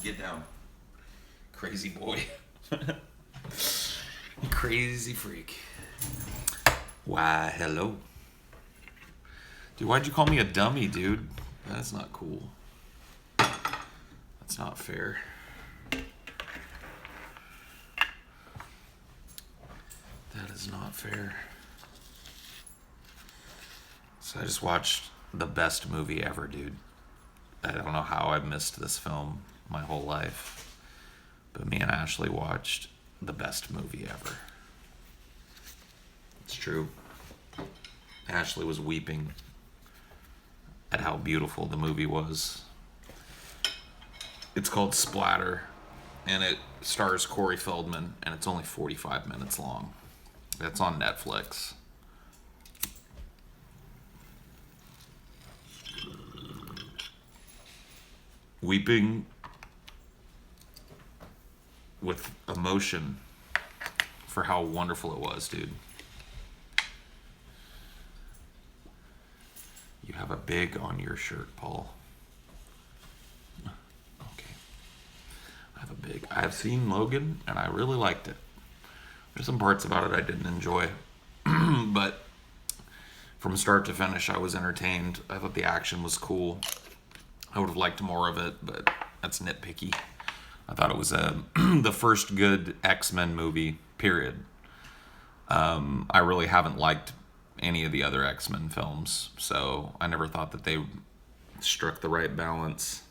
Get down. Crazy boy. Crazy freak. Why, hello. Dude, why'd you call me a dummy, dude? That's not cool. That's not fair. That is not fair. So I just watched the best movie ever, dude. I don't know how I missed this film my whole life. But me and Ashley watched the best movie ever. It's true. Ashley was weeping at how beautiful the movie was. It's called Splatter, and it stars Corey Feldman, and it's only 45 minutes long. It's on Netflix. Weeping with emotion for how wonderful it was, dude. You have a big on your shirt, Paul. Okay. I have a big. I've seen Logan, and I really liked it. There's some parts about it I didn't enjoy. But from start to finish, I was entertained. I thought the action was cool. I would have liked more of it, but that's nitpicky. I thought it was the first good X-Men movie, period. I really haven't liked any of the other X-Men films, so I never thought that they struck the right balance.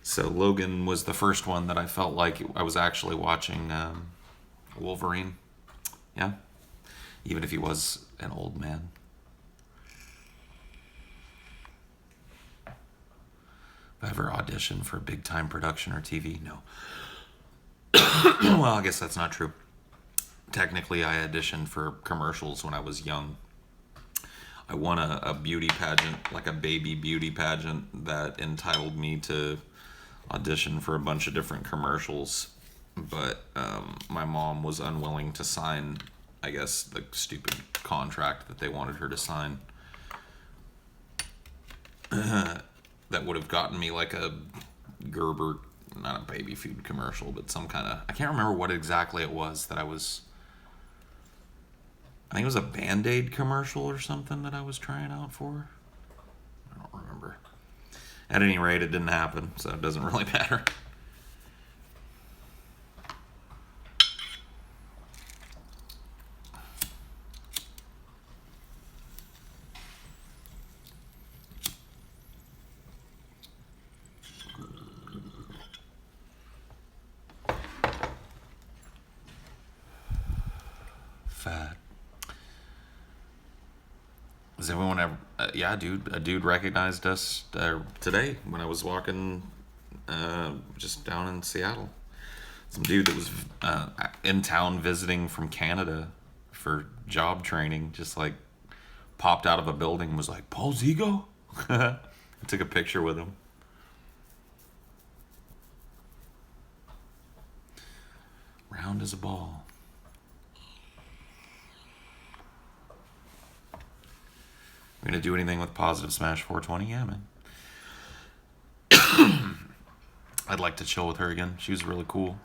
So Logan was the first one that I felt like I was actually watching Wolverine. Yeah. Even if he was an old man. If I ever auditioned for a big time production or TV, no. Well, I guess that's not true. Technically, I auditioned for commercials when I was young. I won a beauty pageant, like a baby beauty pageant, that entitled me to audition for a bunch of different commercials. But my mom was unwilling to sign, I guess, the stupid contract that they wanted her to sign. That would have gotten me like a Gerber, not a baby food commercial, but some kind of, I can't remember what exactly it was that I think it was a Band-Aid commercial or something that I was trying out for. I don't remember. At any rate, it didn't happen, so it doesn't really matter. Fat. Does everyone ever? Yeah, dude. A dude recognized us today when I was walking just down in Seattle. Some dude that was in town visiting from Canada for job training just like popped out of a building and was like, Paul Zigo? I took a picture with him. Round as a ball. We're gonna do anything with Positive Smash 420? Yeah, man. I'd like to chill with her again. She was really cool.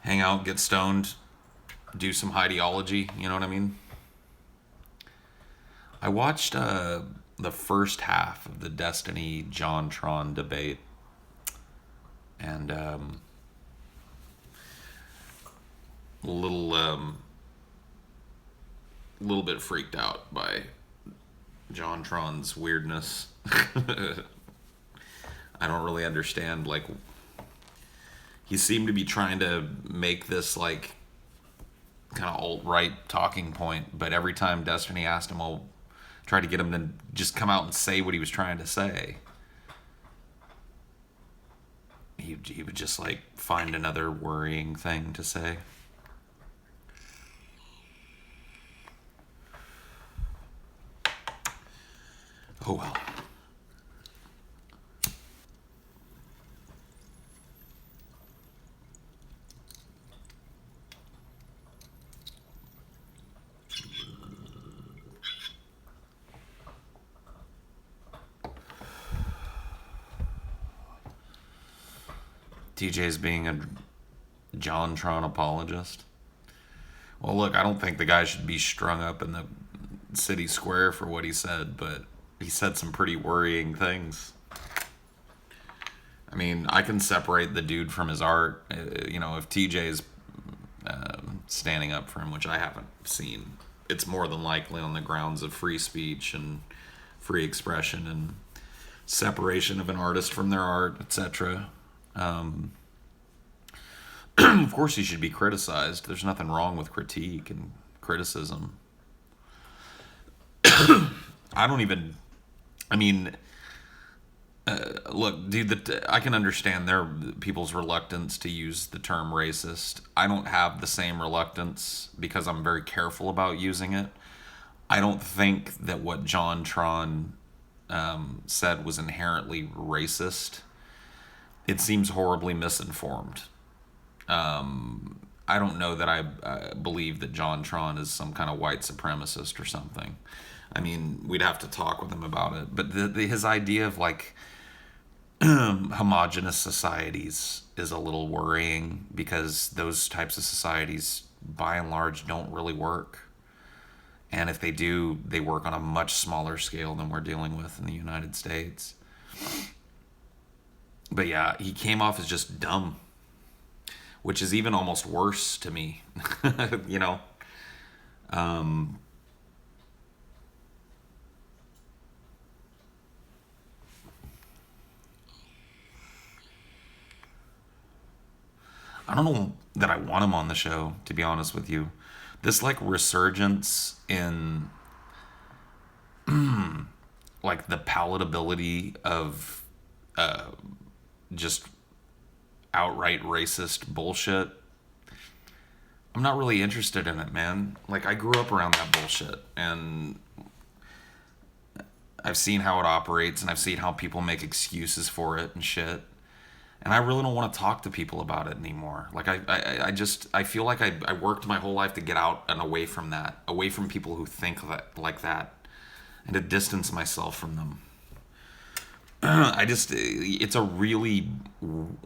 Hang out, get stoned, do some ideology, you know what I mean? I watched the first half of the Destiny JonTron debate, and a little bit freaked out by JonTron's weirdness. I don't really understand, like, he seemed to be trying to make this like kind of alt-right talking point, but every time Destiny asked him, well, tried to get him to just come out and say what he was trying to say, he would just like find another worrying thing to say. Oh well. TJ's being a JonTron apologist. Well, look, I don't think the guy should be strung up in the city square for what he said, but he said some pretty worrying things. I mean, I can separate the dude from his art. If TJ's standing up for him, which I haven't seen, it's more than likely on the grounds of free speech and free expression and separation of an artist from their art, etc. Of course, he should be criticized. There's nothing wrong with critique and criticism. Look, dude, I can understand people's reluctance to use the term racist. I don't have the same reluctance because I'm very careful about using it. I don't think that what JonTron said was inherently racist. It seems horribly misinformed. I don't know that I believe that JonTron is some kind of white supremacist or something. I mean, we'd have to talk with him about it. But his idea of like homogenous societies is a little worrying because those types of societies, by and large, don't really work. And if they do, they work on a much smaller scale than we're dealing with in the United States. But yeah, he came off as just dumb, which is even almost worse to me, you know? I don't know that I want him on the show, to be honest with you. This like resurgence in like the palatability of just outright racist bullshit. I'm not really interested in it, man. Like, I grew up around that bullshit, and I've seen how it operates, and I've seen how people make excuses for it and shit. And I really don't want to talk to people about it anymore. Like, I feel like I worked my whole life to get out and away from that, away from people who think like that, and to distance myself from them. It's a really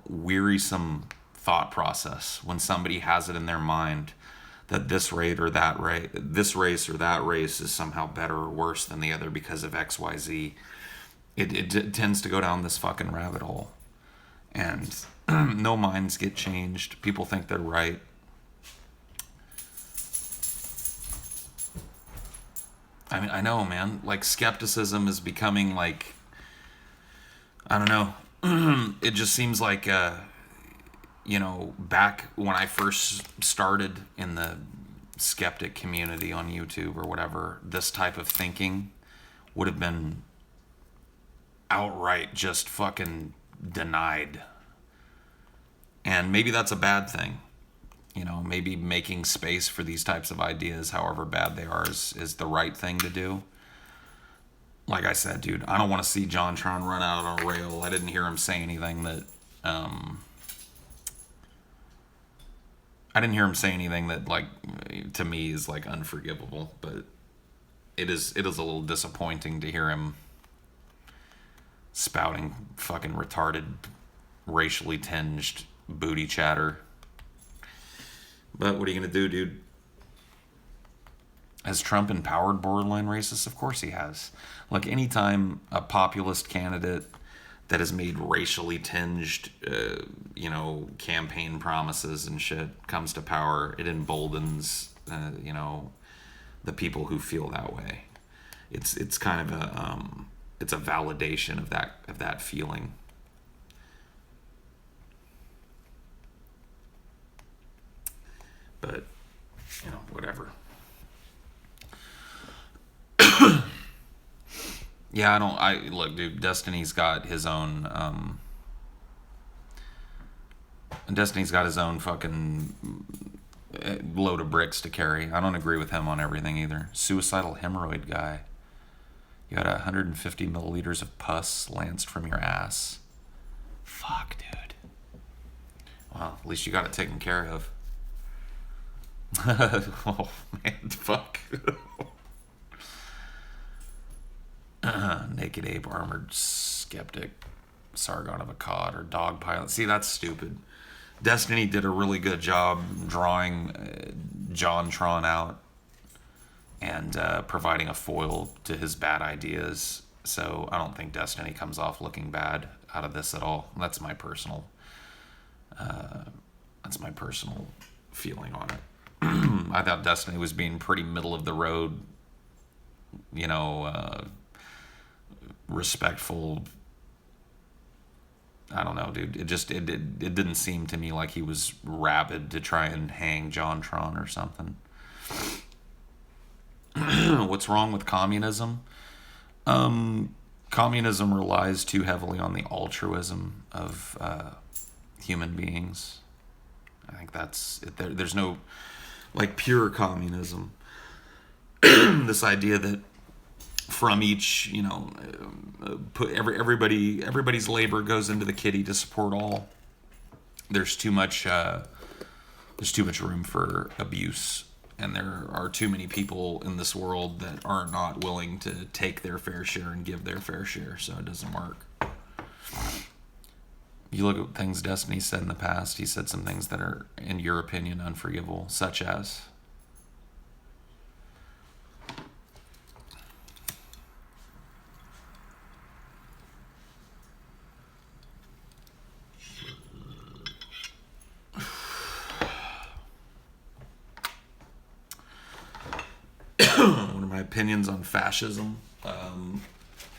wearisome thought process when somebody has it in their mind that this race or that race is somehow better or worse than the other because of XYZ. It tends to go down this fucking rabbit hole. And no minds get changed. People think they're right. I mean, I know, man. Like, skepticism is becoming like, I don't know. It just seems like, back when I first started in the skeptic community on YouTube or whatever, this type of thinking would have been outright just fucking denied. And maybe that's a bad thing. Maybe making space for these types of ideas, however bad they are, is the right thing to do. Like I said, dude, I don't want to see JonTron run out on a rail. I didn't hear him say anything that like, to me is like unforgivable, but it is a little disappointing to hear him spouting fucking retarded, racially tinged booty chatter. But what are you gonna do, dude? Has Trump empowered borderline racists? Of course he has. Like, anytime a populist candidate that has made racially tinged, campaign promises and shit comes to power, it emboldens, the people who feel that way. It's kind of it's a validation of that feeling. But, whatever. Yeah, look, dude, Destiny's got his own fucking load of bricks to carry. I don't agree with him on everything either. Suicidal hemorrhoid guy. You had 150 milliliters of pus lanced from your ass. Fuck, dude. Well, at least you got it taken care of. Oh, man, fuck. Naked Ape Armored Skeptic. Sargon of Akkad or Dog Pilot. See, that's stupid. Destiny did a really good job drawing JonTron out and providing a foil to his bad ideas. So I don't think Destiny comes off looking bad out of this at all. That's my personal feeling on it. I thought Destiny was being pretty middle of the road, respectful. I don't know, dude. It didn't seem to me like he was rabid to try and hang JonTron or something. What's wrong with communism? Communism relies too heavily on the altruism of human beings. I think that's it. There's no pure communism. This idea that from each, put everybody's labor goes into the kitty to support all. There's too much room for abuse, and there are too many people in this world that are not willing to take their fair share and give their fair share, so it doesn't work. You look at things Destiny said in the past, he said some things that are, in your opinion, unforgivable, such as... What are my opinions on fascism? I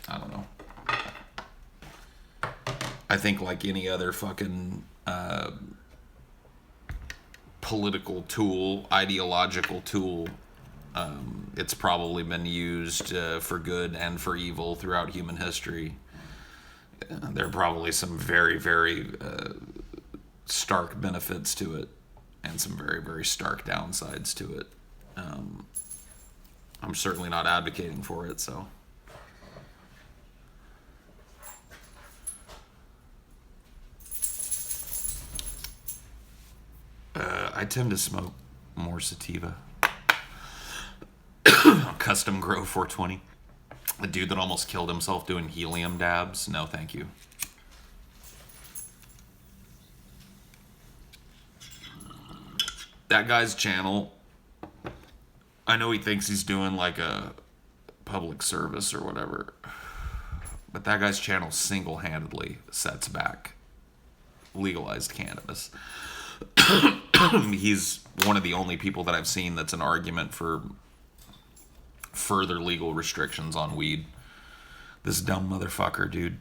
don't know. I think like any other fucking political tool, ideological tool, it's probably been used for good and for evil throughout human history. There are probably some very, very stark benefits to it and some very, very stark downsides to it. I'm certainly not advocating for it, so... I tend to smoke more sativa. Custom Grow 420. The dude that almost killed himself doing helium dabs. No, thank you. That guy's channel, I know he thinks he's doing like a public service or whatever, but that guy's channel single-handedly sets back legalized cannabis. He's one of the only people that I've seen that's an argument for further legal restrictions on weed. This dumb motherfucker, dude.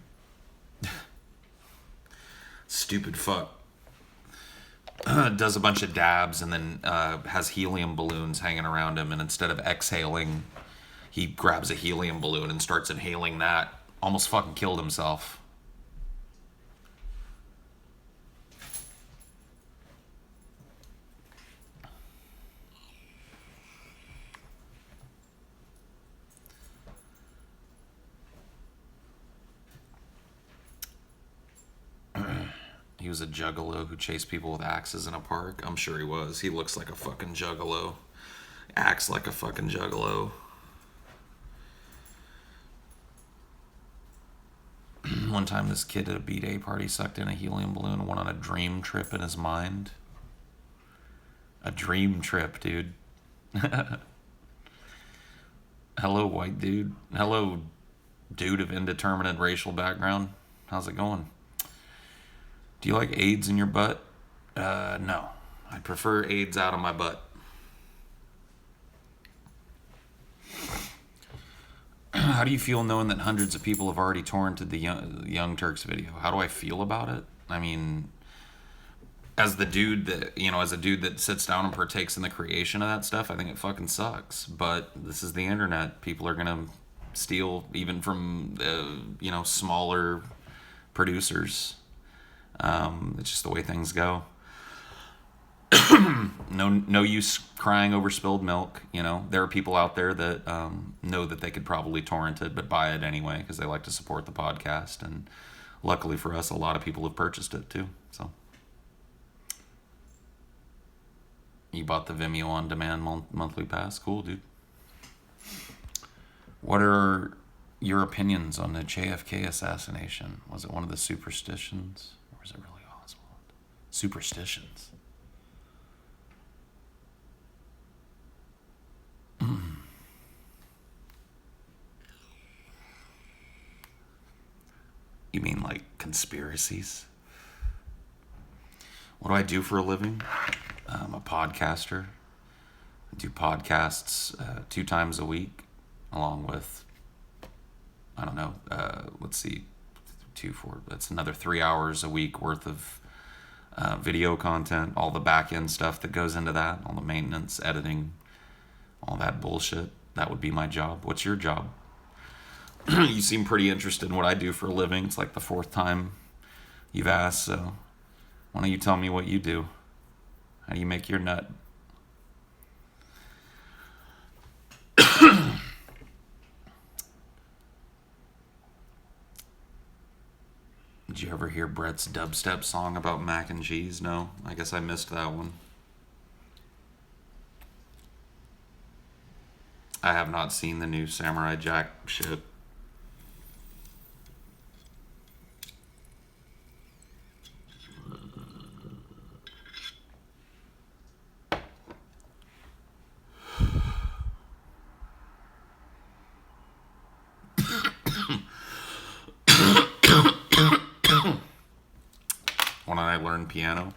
Stupid fuck. Does a bunch of dabs and then has helium balloons hanging around him, and instead of exhaling, he grabs a helium balloon and starts inhaling that. Almost fucking killed himself. He was a juggalo who chased people with axes in a park. I'm sure he was. He looks like a fucking juggalo. Acts like a fucking juggalo. One time this kid at a B-Day party sucked in a helium balloon and went on a dream trip in his mind. A dream trip, dude. Hello, white dude. Hello, dude of indeterminate racial background. How's it going? Do you like AIDS in your butt? No. I prefer AIDS out of my butt. How do you feel knowing that hundreds of people have already torrented the Young Turks video? How do I feel about it? I mean, as a dude that sits down and partakes in the creation of that stuff, I think it fucking sucks. But this is the internet. People are gonna steal even from smaller producers. It's just the way things go. No use crying over spilled milk. There are people out there that know that they could probably torrent it, but buy it anyway because they like to support the podcast. And luckily for us, a lot of people have purchased it too. So you bought the Vimeo on demand monthly pass. Cool, dude. What are Your opinions on the JFK assassination. Was it one of the superstitions? Or was it really Oswald? Superstitions. You mean like conspiracies? What do I do for a living? I'm a podcaster. I do podcasts 2 times a week, along with, I don't know, let's see, 2, 4, that's another 3 hours a week worth of video content, all the back end stuff that goes into that, all the maintenance, editing, all that bullshit. That would be my job. What's your job? You seem pretty interested in what I do for a living. It's like the 4th time you've asked, so why don't you tell me what you do? How do you make your nut? Did you ever hear Brett's dubstep song about mac and cheese? No? I guess I missed that one. I have not seen the new Samurai Jack shit. When I learned piano?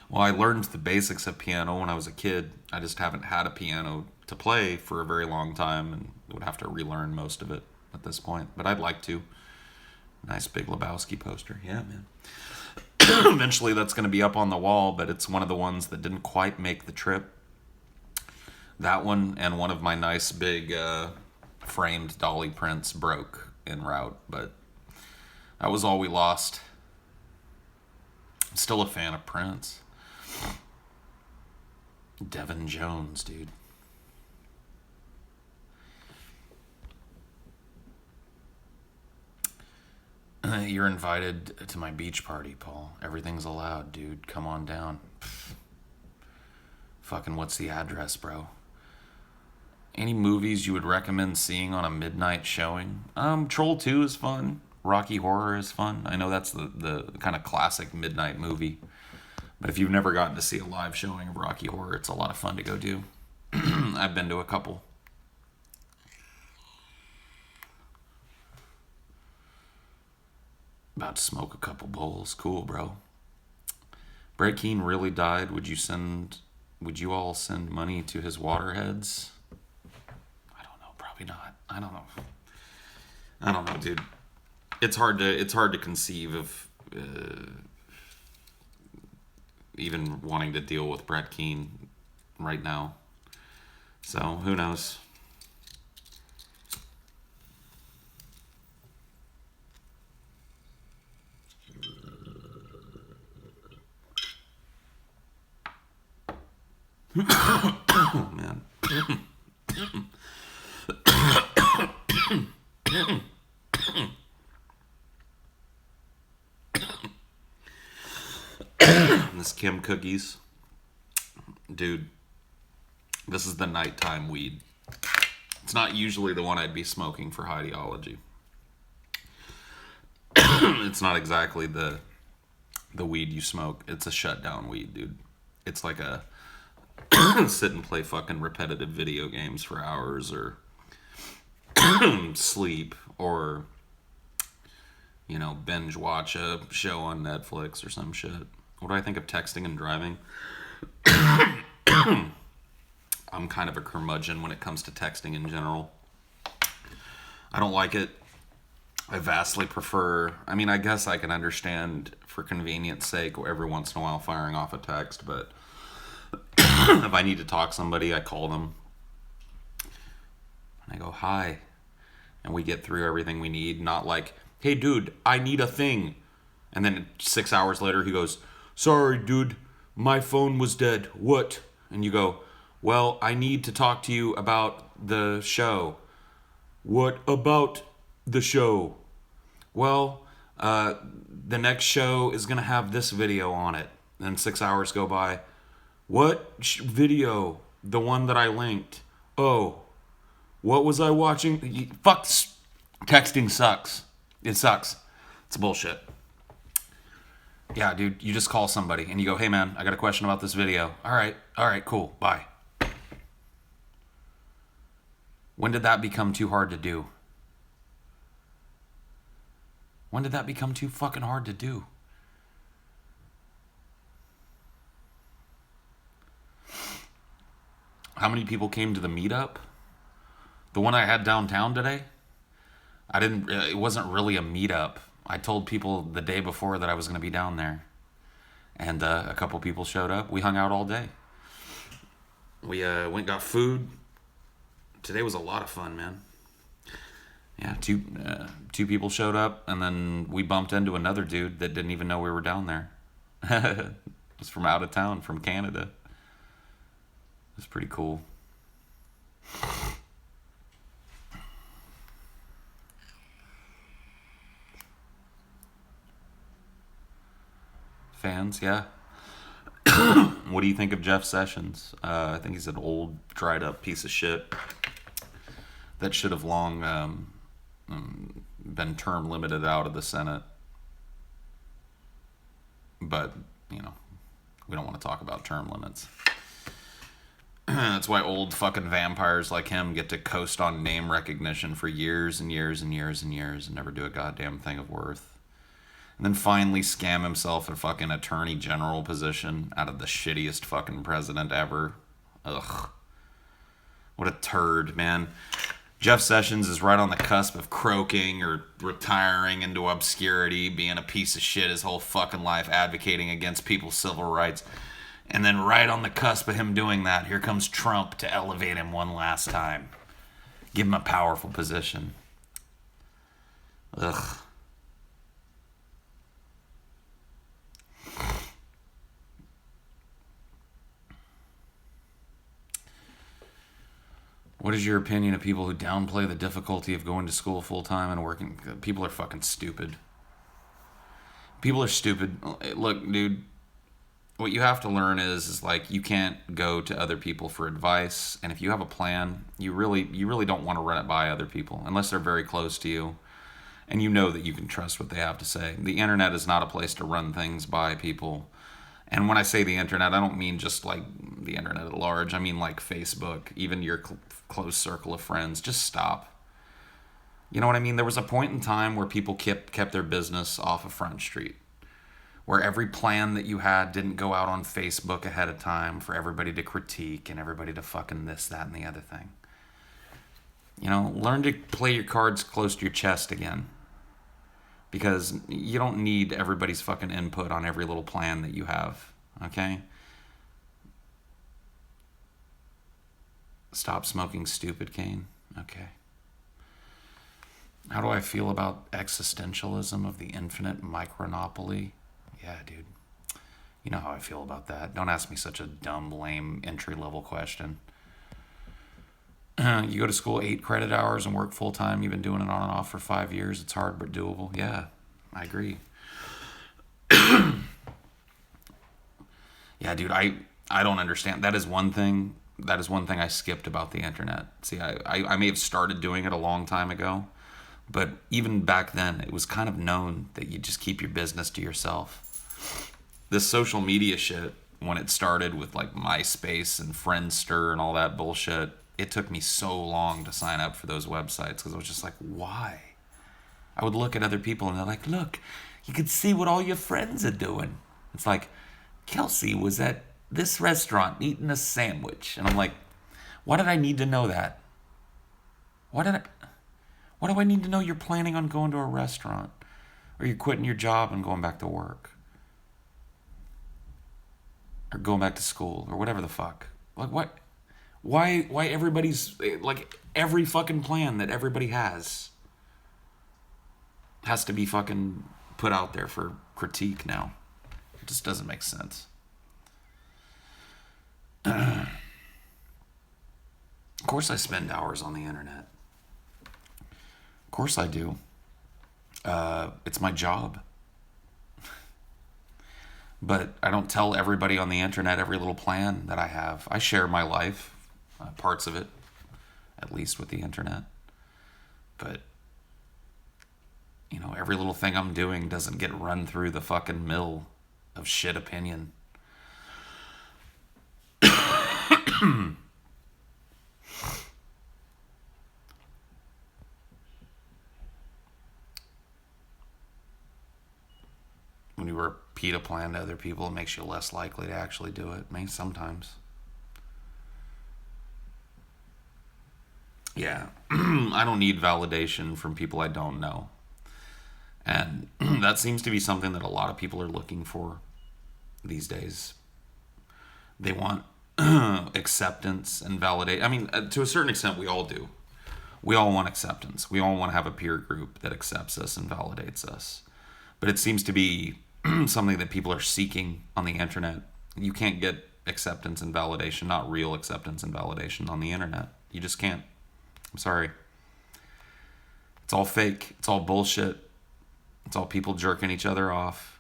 Well, I learned the basics of piano when I was a kid. I just haven't had a piano to play for a very long time and would have to relearn most of it at this point. But I'd like to. Nice big Lebowski poster. Yeah, man. Eventually that's going to be up on the wall, but it's one of the ones that didn't quite make the trip. That one and one of my nice big framed dolly prints broke en route, but that was all we lost. I'm still a fan of Prince. Devin Jones, dude. You're invited to my beach party, Paul. Everything's allowed, dude. Come on down. Pfft. Fucking what's the address, bro? Any movies you would recommend seeing on a midnight showing? Troll 2 is fun. Rocky Horror is fun. I know that's the kind of classic midnight movie. But if you've never gotten to see a live showing of Rocky Horror, it's a lot of fun to go do. I've been to a couple. About to smoke a couple bowls. Cool, bro. Brett Keane really died. Would you all send money to his waterheads? I don't know. Probably not. I don't know, dude. It's hard to conceive of even wanting to deal with Brett Keane right now. So who knows? Oh man. This Kim Cookies. Dude, this is the nighttime weed. It's not usually the one I'd be smoking for ideology. It's not exactly the weed you smoke. It's a shutdown weed, dude. It's like a sit and play fucking repetitive video games for hours, or sleep, or binge watch a show on Netflix or some shit. What do I think of texting and driving? I'm kind of a curmudgeon when it comes to texting in general. I don't like it. I vastly prefer, I guess I can understand for convenience sake every once in a while firing off a text, but if I need to talk to somebody, I call them. And I go, hi. And we get through everything we need. Not like, hey, dude, I need a thing. And then 6 hours later, he goes, sorry, dude, my phone was dead. What? And you go, well, I need to talk to you about the show. What about the show? Well, the next show is going to have this video on it. Then 6 hours go by. What video? The one that I linked. Oh, What was I watching? Fuck, texting sucks. It sucks. It's bullshit. Yeah, dude, you just call somebody and you go, hey man, I got a question about this video. All right, cool, bye. When did that become too hard to do? When did that become too fucking hard to do? How many people came to the meetup? The one I had downtown today? It wasn't really a meetup. I told people the day before that I was going to be down there. And a couple people showed up. We hung out all day. We went and got food. Today was a lot of fun, man. Yeah, two people showed up, and then we bumped into another dude that didn't even know we were down there. It was from out of town, from Canada. It was pretty cool. Fans, yeah. What do you think of Jeff Sessions? I think he's an old, dried up piece of shit that should have long been term limited out of the Senate. But, we don't want to talk about term limits. That's why old fucking vampires like him get to coast on name recognition for years and years and years and years and never do a goddamn thing of worth. And then finally scam himself a fucking attorney general position out of the shittiest fucking president ever. Ugh. What a turd, man. Jeff Sessions is right on the cusp of croaking or retiring into obscurity, being a piece of shit his whole fucking life, advocating against people's civil rights. And then right on the cusp of him doing that, here comes Trump to elevate him one last time. Give him a powerful position. Ugh. What is your opinion of people who downplay the difficulty of going to school full time and working? People are fucking stupid. People are stupid. Look, dude, what you have to learn is like you can't go to other people for advice, and if you have a plan, you really don't want to run it by other people unless they're very close to you and you know that you can trust what they have to say. The internet is not a place to run things by people. And when I say the internet, I don't mean just like the internet at large. I mean like Facebook, even your close circle of friends. Just stop. You know what I mean? There was a point in time where people kept their business off of Front Street, where every plan that you had didn't go out on Facebook ahead of time for everybody to critique and everybody to fucking this, that, and the other thing. Learn to play your cards close to your chest again. Because you don't need everybody's fucking input on every little plan that you have, okay? Stop smoking stupid, Kane. Okay. How do I feel about existentialism of the infinite micronopoly? Yeah, dude. You know how I feel about that. Don't ask me such a dumb, lame, entry-level question. You go to school 8 credit hours and work full-time. You've been doing it on and off for 5 years. It's hard but doable. Yeah, I agree. Yeah, dude, I don't understand. That is one thing I skipped about the internet. See, I may have started doing it a long time ago, but even back then, it was kind of known that you just keep your business to yourself. This social media shit, when it started with like MySpace and Friendster and all that bullshit, it took me so long to sign up for those websites because I was just like, why? I would look at other people and they're like, look, you can see what all your friends are doing. It's like, Kelsey was at this restaurant eating a sandwich. And I'm like, why did I need to know that? Why do I need to know you're planning on going to a restaurant? Or you're quitting your job and going back to work? Or going back to school? Or whatever the fuck. Like, what? Why everybody's, like, every fucking plan that everybody has to be fucking put out there for critique now. It just doesn't make sense. Of course I spend hours on the internet. Of course I do. It's my job. But I don't tell everybody on the internet every little plan that I have. I share my life, parts of it, at least with the internet. But, every little thing I'm doing doesn't get run through the fucking mill of shit opinion. When you repeat a plan to other people, it makes you less likely to actually do it. Maybe sometimes. Yeah. I don't need validation from people I don't know. And that seems to be something that a lot of people are looking for these days. They want acceptance and validate. I mean, to a certain extent, we all do. We all want acceptance. We all want to have a peer group that accepts us and validates us. But it seems to be something that people are seeking on the internet. You can't get acceptance and validation, not real acceptance and validation on the internet. You just can't. I'm sorry. It's all fake. It's all bullshit. It's all people jerking each other off.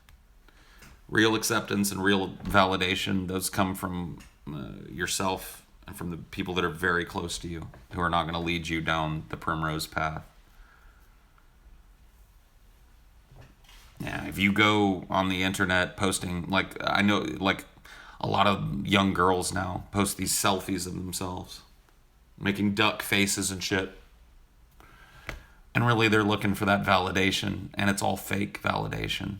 Real acceptance and real validation, those come from yourself and from the people that are very close to you, who are not going to lead you down the primrose path. Yeah, if you go on the internet posting, I know, a lot of young girls now post these selfies of themselves, making duck faces and shit. And really, they're looking for that validation, and it's all fake validation.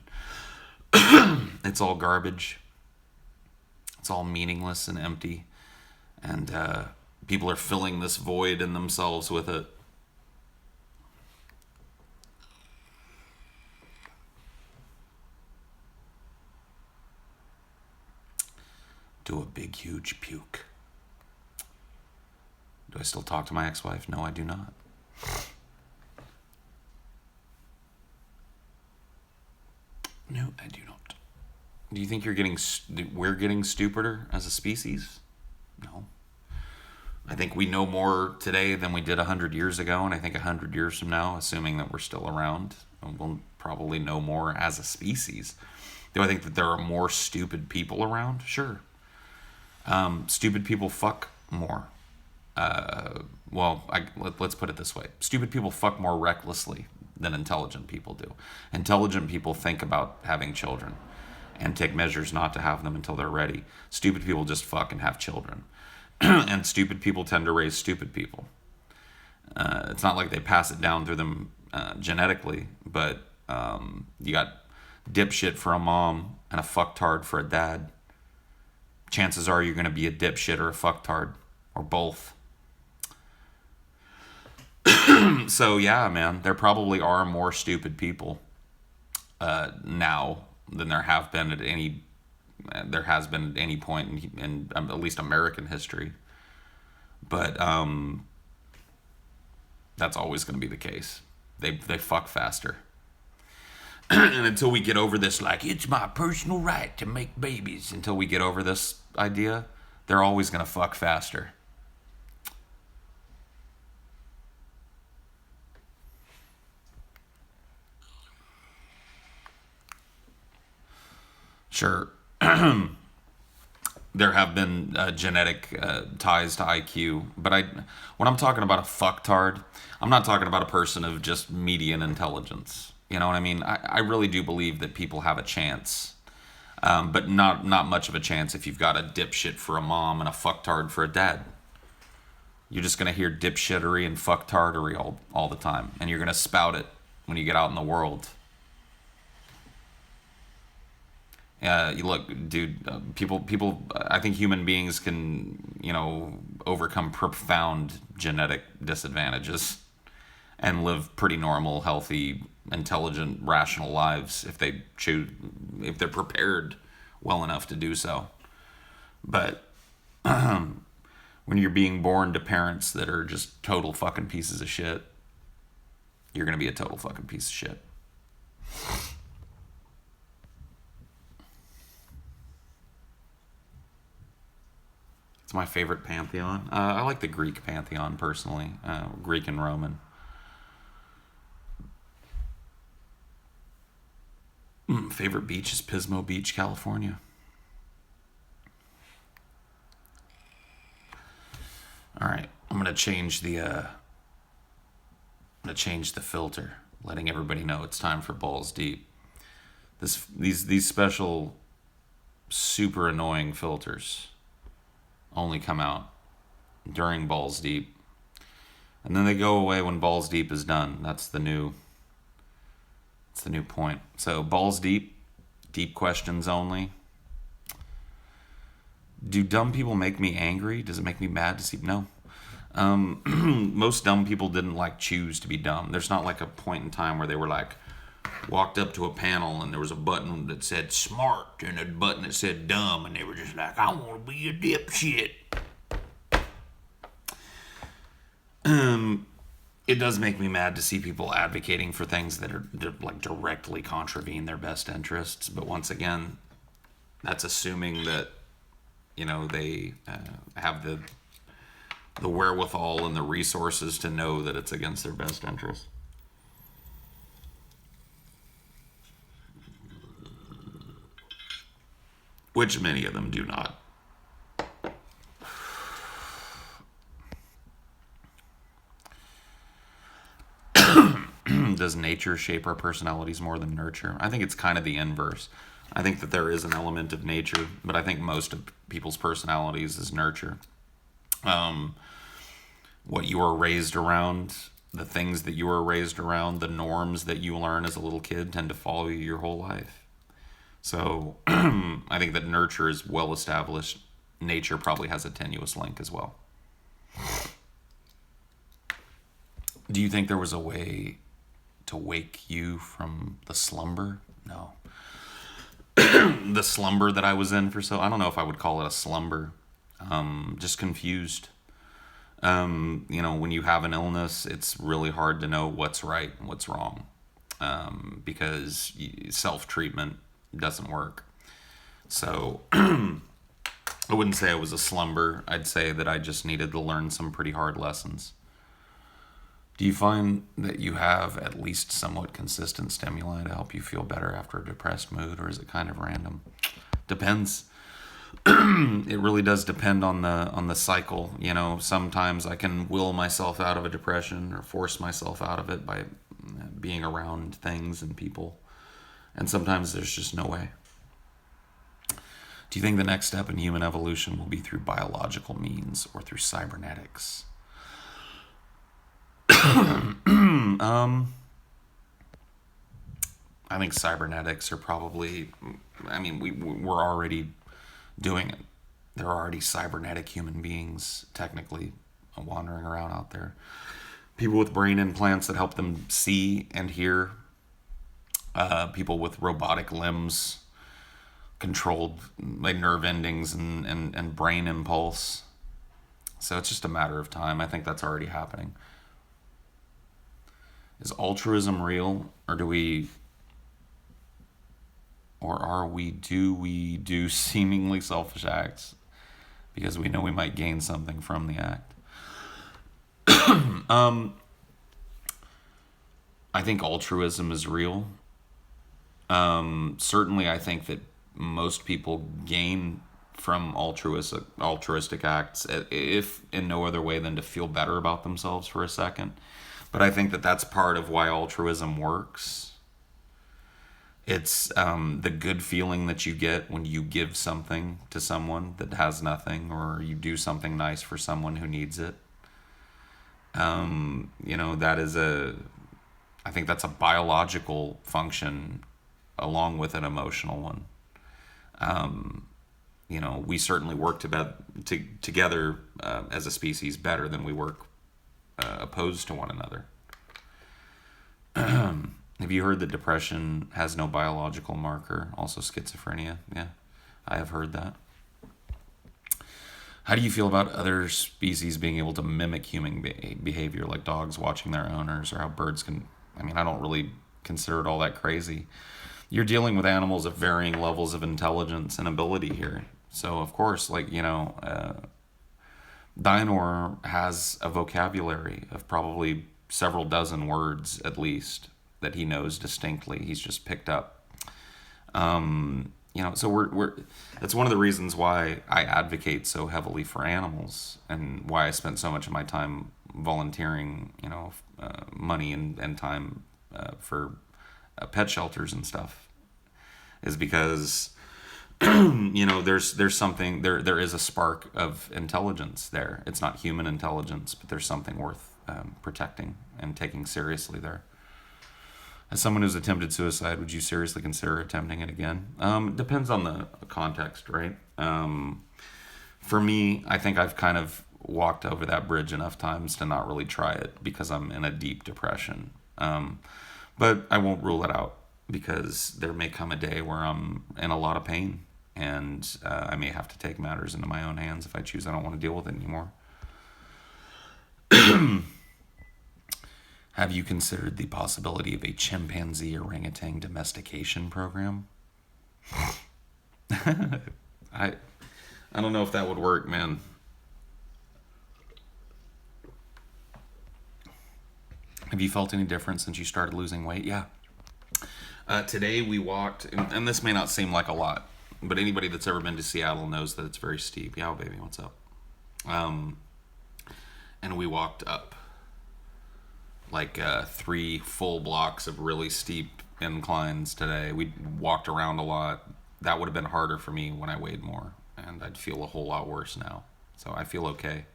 It's all garbage. It's all meaningless and empty. And people are filling this void in themselves with it. Do a big, huge puke. Do I still talk to my ex-wife? No, I do not. No, I do not. Do you think we're getting stupider as a species? No. I think we know more today than we did 100 years ago, and I think 100 years from now, assuming that we're still around, we'll probably know more as a species. Do I think that there are more stupid people around? Sure. Stupid people fuck more. Let's put it this way. Stupid people fuck more recklessly than intelligent people do. Intelligent people think about having children and take measures not to have them until they're ready. Stupid people just fuck and have children. And stupid people tend to raise stupid people. It's not like they pass it down through them genetically, but you got dipshit for a mom and a fucktard for a dad. Chances are you're going to be a dipshit or a fucktard, or both. So yeah, man, there probably are more stupid people now than there has been at any point in at least American history. But that's always going to be the case. They fuck faster. And until we get over this, it's my personal right to make babies, until we get over this idea, they're always going to fuck faster. Sure. There have been genetic ties to IQ, but when I'm talking about a fucktard, I'm not talking about a person of just median intelligence. You know what I mean? I really do believe that people have a chance, but not much of a chance if you've got a dipshit for a mom and a fucktard for a dad. You're just going to hear dipshittery and fucktardery all the time, and you're going to spout it when you get out in the world. You look, dude, people, I think human beings can, overcome profound genetic disadvantages and live pretty normal, healthy, intelligent, rational lives if they choose, if they're prepared well enough to do so. But when you're being born to parents that are just total fucking pieces of shit, you're going to be a total fucking piece of shit. It's my favorite pantheon. I like the Greek pantheon personally, Greek and Roman. Favorite beach is Pismo Beach, California. All right, I'm gonna change the filter, letting everybody know it's time for Balls Deep. These special, super annoying filters only come out during Balls Deep, and then they go away when Balls Deep is done. That's the new point. So Balls Deep, deep questions only. Do dumb people make me angry? Does it make me mad to see? No. Most dumb people didn't choose to be dumb. There's not a point in time where they were walked up to a panel and there was a button that said smart and a button that said dumb, and they were just I want to be a dipshit. It does make me mad to see people advocating for things that are directly contravene their best interests. But once again, that's assuming that they have the wherewithal and the resources to know that it's against their best interest. Which many of them do not. Does nature shape our personalities more than nurture? I think it's kind of the inverse. I think that there is an element of nature, but I think most of people's personalities is nurture. What you are raised around, the things that you are raised around, the norms that you learn as a little kid tend to follow you your whole life. So I think that nurture is well established. Nature probably has a tenuous link as well. Do you think there was a way to wake you from the slumber? No. The slumber that I was in I don't know if I would call it a slumber. Just confused. When you have an illness, it's really hard to know what's right and what's wrong. Because self-treatment doesn't work. So I wouldn't say it was a slumber. I'd say that I just needed to learn some pretty hard lessons. Do you find that you have at least somewhat consistent stimuli to help you feel better after a depressed mood, or is it kind of random? Depends. It really does depend on the cycle. Sometimes I can will myself out of a depression or force myself out of it by being around things and people. And sometimes there's just no way. Do you think the next step in human evolution will be through biological means or through cybernetics? I think cybernetics are probably, we're already doing it. There are already cybernetic human beings, technically, wandering around out there. People with brain implants that help them see and hear. People with robotic limbs, controlled by nerve endings and brain impulse. So it's just a matter of time. I think that's already happening. Is altruism real, or do we do seemingly selfish acts because we know we might gain something from the act? I think altruism is real. Certainly I think that most people gain from altruistic acts, if in no other way than to feel better about themselves for a second. But I think that that's part of why altruism works. It's the good feeling that you get when you give something to someone that has nothing, or you do something nice for someone who needs it. I think that's a biological function along with an emotional one. We certainly work together as a species better than we work opposed to one another. Have you heard that depression has no biological marker? Also schizophrenia? Yeah, I have heard that. How do you feel about other species being able to mimic human behavior, like dogs watching their owners, or how birds can... I don't really consider it all that crazy. You're dealing with animals of varying levels of intelligence and ability here. So, of course, Deinor has a vocabulary of probably several dozen words, at least, that he knows distinctly. He's just picked up. So that's one of the reasons why I advocate so heavily for animals, and why I spent so much of my time volunteering, money and time for pet shelters and stuff, is because there's something there is a spark of intelligence there. It's not human intelligence, but there's something worth protecting and taking seriously there. As someone who's attempted suicide, would you seriously consider attempting it again? Depends on the context, right? For me, I think I've kind of walked over that bridge enough times to not really try it because I'm in a deep depression. But I won't rule it out because there may come a day where I'm in a lot of pain, and I may have to take matters into my own hands if I choose I don't want to deal with it anymore. Have you considered the possibility of a chimpanzee orangutan domestication program? I don't know if that would work, man. Have you felt any difference since you started losing weight? Yeah. Today we walked, and this may not seem like a lot, but anybody that's ever been to Seattle knows that it's very steep. Yeah, baby, what's up? And we walked up like 3 full blocks of really steep inclines today. We walked around a lot. That would have been harder for me when I weighed more, and I'd feel a whole lot worse now. So I feel okay.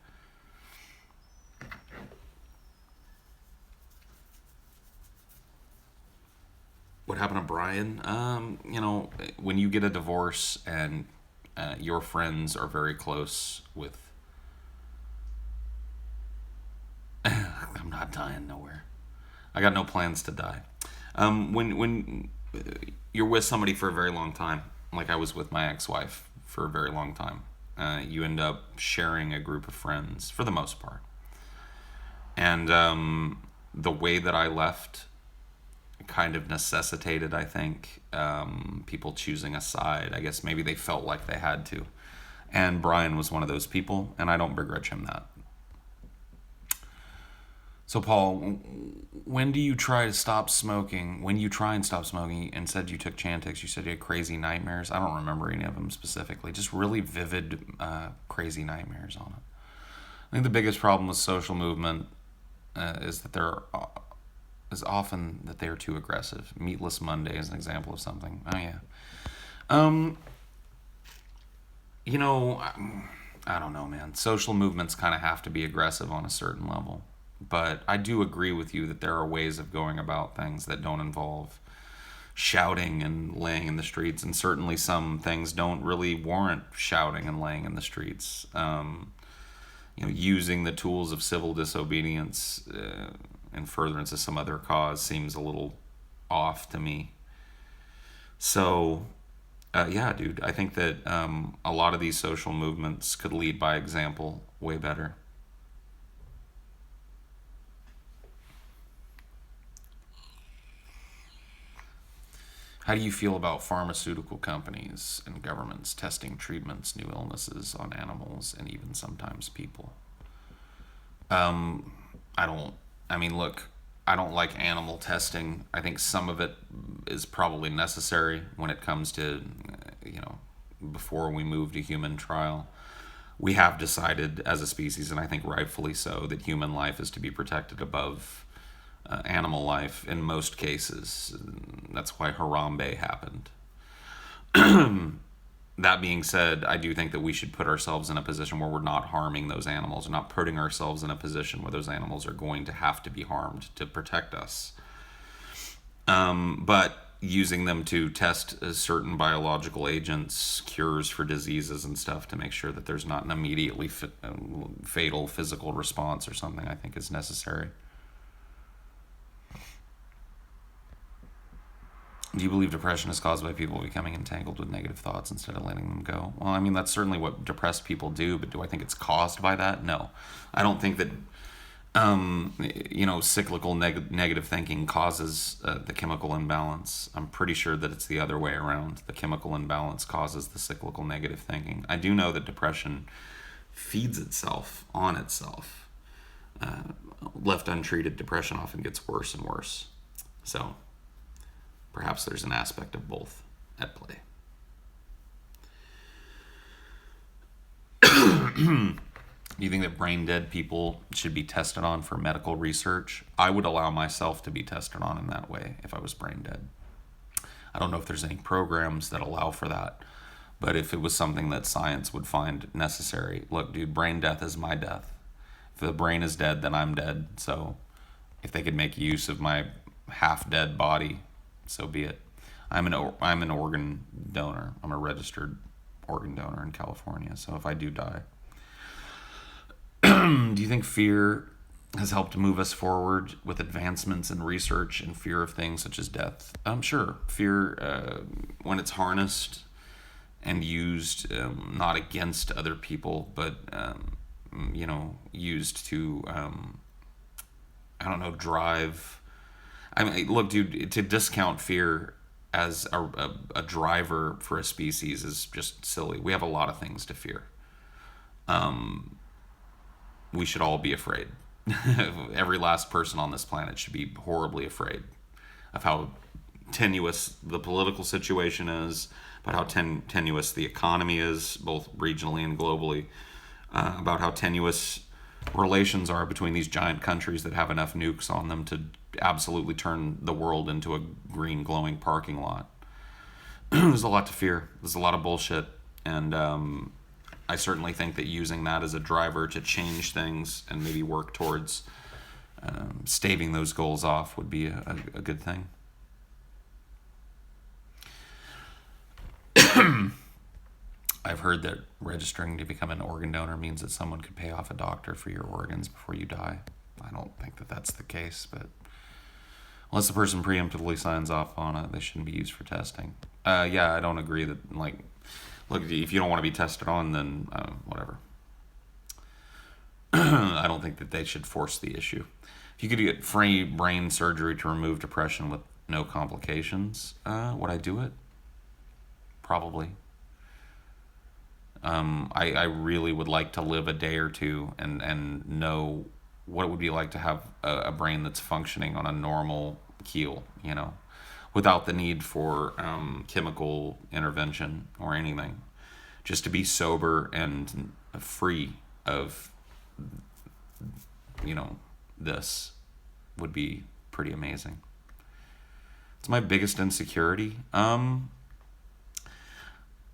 What happened to Brian? When you get a divorce and your friends are very close with... I'm not dying nowhere. I got no plans to die. When you're with somebody for a very long time, like I was with my ex-wife for a very long time, you end up sharing a group of friends for the most part. And the way that I left kind of necessitated, I think, people choosing a side. I guess maybe they felt like they had to. And Brian was one of those people, and I don't begrudge him that. So, Paul, when do you try to stop smoking? When you try and stop smoking and said you took Chantix, you said you had crazy nightmares. I don't remember any of them specifically. Just really vivid, crazy nightmares on it. I think the biggest problem with social movement is that is often that they are too aggressive. Meatless Monday is an example of something. Oh, yeah. I don't know, man. Social movements kind of have to be aggressive on a certain level. But I do agree with you that there are ways of going about things that don't involve shouting and laying in the streets, and certainly some things don't really warrant shouting and laying in the streets. Using the tools of civil disobedience in furtherance of some other cause seems a little off to me. So, yeah, dude, I think that a lot of these social movements could lead by example way better. How do you feel about pharmaceutical companies and governments testing treatments, new illnesses on animals, and even sometimes people? Look, I don't like animal testing. I think some of it is probably necessary when it comes to, before we move to human trial. We have decided as a species, and I think rightfully so, that human life is to be protected above animal life in most cases. That's why Harambe happened. That being said, I do think that we should put ourselves in a position where we're not harming those animals, or not putting ourselves in a position where those animals are going to have to be harmed to protect us. But using them to test certain biological agents, cures for diseases and stuff, to make sure that there's not an immediately fatal physical response or something, I think is necessary. Do you believe depression is caused by people becoming entangled with negative thoughts instead of letting them go? Well, that's certainly what depressed people do, but do I think it's caused by that? No. I don't think that, cyclical negative thinking causes the chemical imbalance. I'm pretty sure that it's the other way around. The chemical imbalance causes the cyclical negative thinking. I do know that depression feeds itself on itself. Left untreated, depression often gets worse and worse. So perhaps there's an aspect of both at play. Do you think that brain dead people should be tested on for medical research? I would allow myself to be tested on in that way if I was brain dead. I don't know if there's any programs that allow for that, but if it was something that science would find necessary, look, dude, brain death is my death. If the brain is dead, then I'm dead. So if they could make use of my half dead body, so be it. I'm an organ donor. I'm a registered organ donor in California. So if I do die, do you think fear has helped move us forward with advancements in research and fear of things such as death? Sure. Fear, when it's harnessed and used not against other people, but used to drive. I mean, look, dude, to discount fear as a driver for a species is just silly. We have a lot of things to fear. We should all be afraid. Every last person on this planet should be horribly afraid of how tenuous the political situation is, about how tenuous the economy is, both regionally and globally, about how tenuous relations are between these giant countries that have enough nukes on them to absolutely turn the world into a green glowing parking lot. There's a lot to fear. There's a lot of bullshit. And I certainly think that using that as a driver to change things and maybe work towards staving those goals off would be a good thing. I've heard that registering to become an organ donor means that someone could pay off a doctor for your organs before you die. I don't think that that's the case, but unless the person preemptively signs off on it, they shouldn't be used for testing. I don't agree that, like, look, if you don't want to be tested on, then whatever. I don't think that they should force the issue. If you could get free brain surgery to remove depression with no complications, would I do it? Probably. I really would like to live a day or two and know what it would be like to have a brain that's functioning on a normal keel, without the need for chemical intervention or anything. Just to be sober and free of, this would be pretty amazing. It's my biggest insecurity.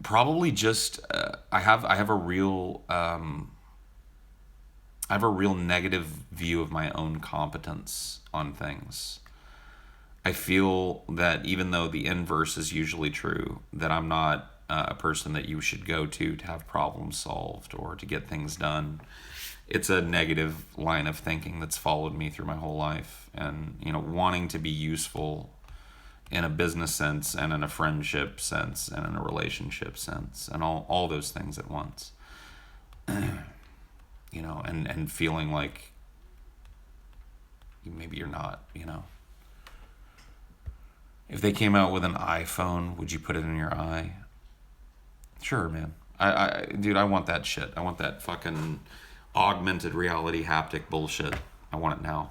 Probably just I have a real negative view of my own competence on things. I feel that even though the inverse is usually true, that I'm not a person that you should go to have problems solved or to get things done. It's a negative line of thinking that's followed me through my whole life, and wanting to be useful in a business sense and in a friendship sense and in a relationship sense and all those things at once. And feeling like maybe you're not, If they came out with an iPhone, would you put it in your eye? Sure, man. Dude, I want that shit. I want that fucking augmented reality haptic bullshit. I want it now.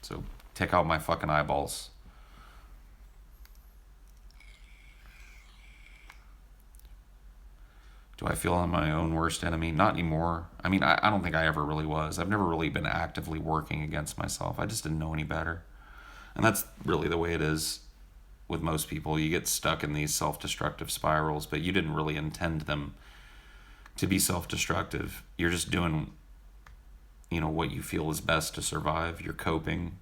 So take out my fucking eyeballs. Do I feel I'm my own worst enemy? Not anymore. I mean, I don't think I ever really was. I've never really been actively working against myself. I just didn't know any better. And that's really the way it is with most people. You get stuck in these self-destructive spirals, but you didn't really intend them to be self-destructive. You're just doing, what you feel is best to survive. You're coping.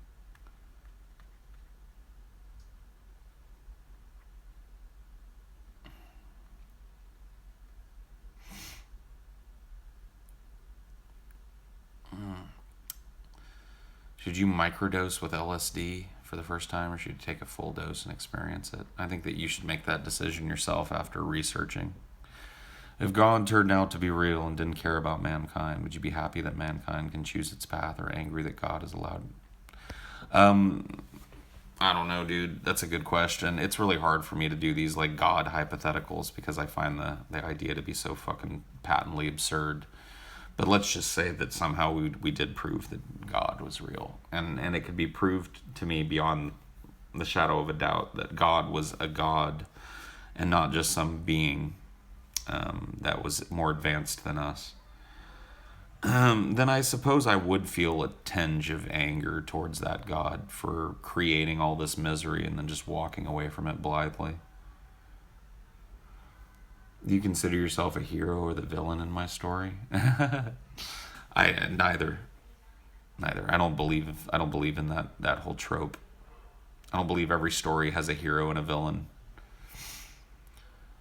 Should you microdose with LSD for the first time, or should you take a full dose and experience it? I think that you should make that decision yourself after researching. If God turned out to be real and didn't care about mankind, would you be happy that mankind can choose its path, or angry that God is allowed? I don't know, dude. That's a good question. It's really hard for me to do these like God hypotheticals because I find the idea to be so fucking patently absurd. But let's just say that somehow we did prove that God was real. And it could be proved to me beyond the shadow of a doubt that God was a God and not just some being that was more advanced than us. then I suppose I would feel a tinge of anger towards that God for creating all this misery and then just walking away from it blithely. Do you consider yourself a hero or the villain in my story? I neither. Neither. I don't believe in that whole trope. I don't believe every story has a hero and a villain.